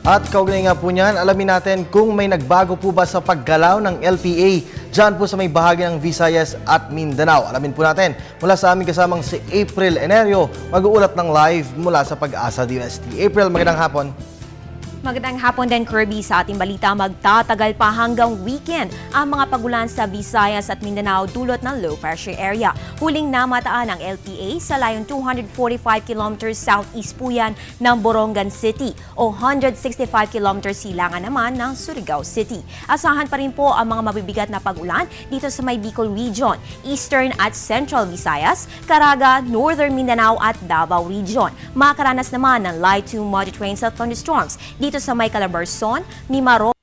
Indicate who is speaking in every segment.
Speaker 1: At kaugnay nga po niyan, alamin natin kung may nagbago po ba sa paggalaw ng LPA dyan po sa may bahagi ng Visayas at Mindanao. Alamin po natin mula sa aming kasamang si April Enerio, mag-uulat ng live mula sa Pag-asa DOST. April, magandang hapon.
Speaker 2: Magandang hapon din, Kirby. Sa ating balita, magtatagal pa hanggang weekend ang mga pagulan sa Visayas at Mindanao dulot ng low pressure area. Huling namataan ng LPA sa layong 245 km southeast po yan ng Borongan City o 165 km silangan naman ng Surigao City. Asahan pa rin po ang mga mabibigat na pagulan dito sa may Bicol Region, Eastern at Central Visayas, Caraga, Northern Mindanao at Davao Region. Makaranas naman ng light to moderate rains at thunderstorms dito sa may Calabarzon, Mimaropa,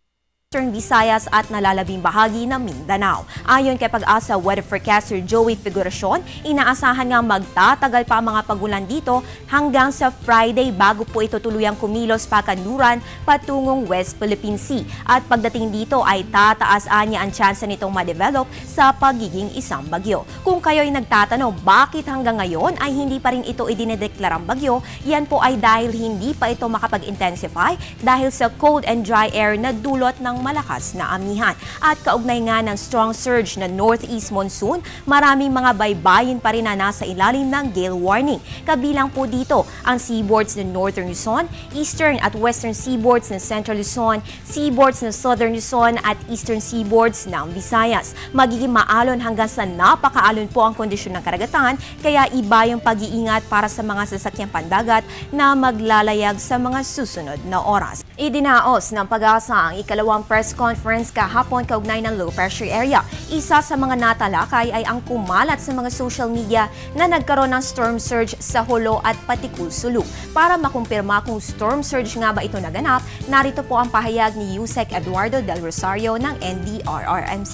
Speaker 2: Eastern Visayas at nalalabing bahagi ng Mindanao. Ayon kay Pag-asa weather forecaster Joey Figuracion, inaasahan nga magtatagal pa ang mga pagulan dito hanggang sa Friday bago po ito tuluyang kumilos pakanluran patungong West Philippine Sea. At pagdating dito ay tataas anya ang tsansa nitong ma-develop sa pagiging isang bagyo. Kung kayo'y nagtatanong bakit hanggang ngayon ay hindi pa rin ito idinedeklarang bagyo, yan po ay dahil hindi pa ito makapag-intensify dahil sa cold and dry air na dulot ng malakas na amihan. At kaugnay nga ng strong surge na northeast monsoon, maraming mga baybayin pa rin na nasa ilalim ng gale warning. Kabilang po dito ang seaboards ng Northern Luzon, Eastern at Western seaboards ng Central Luzon, seaboards ng Southern Luzon at Eastern seaboards ng Visayas. Magiging maalon hanggang sa napakaalon po ang kondisyon ng karagatan, kaya iba yung pag-iingat para sa mga sasakyang pandagat na maglalayag sa mga susunod na oras. Idinaos ng Pag-asa ang ikalawang press conference kahapon kaugnay ng low pressure area. Isa sa mga natalakay ay ang kumalat sa mga social media na nagkaroon ng storm surge sa Jolo at Patikul-Sulu. Para makumpirma kung storm surge nga ba ito naganap, narito po ang pahayag ni Yusek Eduardo Del Rosario ng NDRRMC.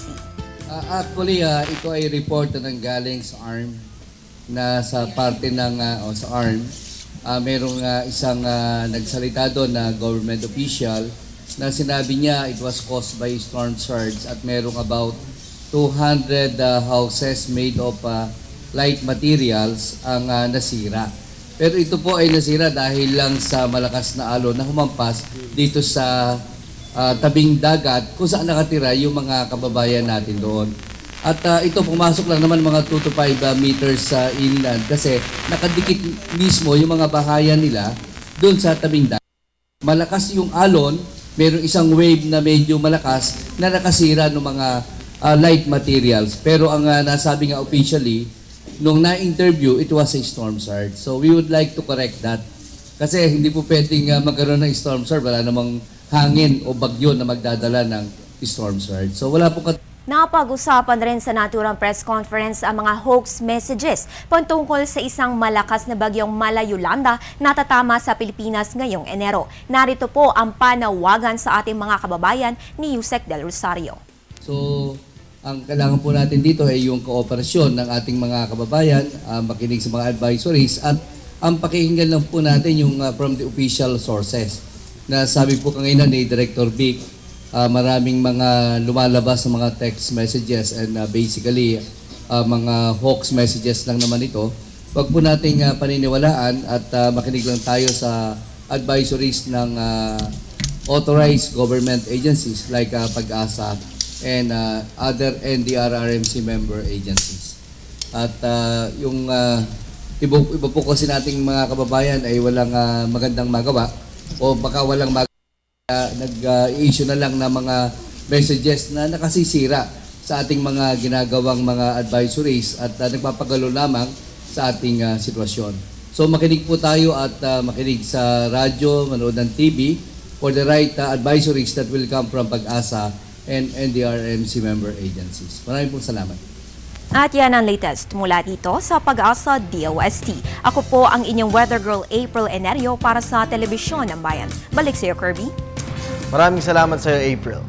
Speaker 3: Actually, ito ay report na nanggaling sa ARM na sa parte ng sa ARM. Merong isang nagsalita doon na government official na sinabi niya it was caused by storm surge at merong about 200 houses made of light materials ang nasira. Pero ito po ay nasira dahil lang sa malakas na alon na humampas dito sa tabing dagat kung saan nakatira yung mga kababayan natin doon. At ito pumasok lang naman mga 2 to 5 meters sa inland kasi nakadikit mismo yung mga bahayan nila doon sa tabing dagat. Malakas yung alon, merong isang wave na medyo malakas na nakasira ng mga light materials. Pero ang nasabi nga officially, nung na-interview, it was a storm surge. So we would like to correct that. Kasi hindi po pwedeng magkaroon ng storm surge. Wala namang hangin o bagyo na magdadala ng storm surge. So wala po
Speaker 2: Napag-usapan rin sa naturang press conference ang mga hoax messages patungkol sa isang malakas na bagyong Mala-Yolanda na tatama sa Pilipinas ngayong Enero. Narito po ang panawagan sa ating mga kababayan ni Yusek Del Rosario.
Speaker 3: So, ang kailangan po natin dito ay yung kooperasyon ng ating mga kababayan, makinig sa mga advisories at ang pakinggan lang po natin yung from the official sources. Na sabi po kanina ni Director Vic, maraming mga lumalabas sa mga text messages and basically mga hoax messages lang naman ito. Huwag po nating paniniwalaan at makinig lang tayo sa advisories ng authorized government agencies like Pag-asa and other NDRRMC member agencies. At yung iba po kasi nating mga kababayan ay walang magandang magawa o baka walang nag-issue na lang na mga messages na nakasisira sa ating mga ginagawang mga advisories at nagpapagalo lamang sa ating sitwasyon. So makinig po tayo at makinig sa radyo, manood ng TV for the right advisories that will come from Pag-asa and NDRMC member agencies. Maraming pong salamat.
Speaker 2: At yan ang latest mula dito sa Pag-asa DOST. Ako po ang inyong weather girl April Enerio para sa Telebisyon ng Bayan. Balik sa iyo, Kirby.
Speaker 1: Maraming salamat sa iyo, April.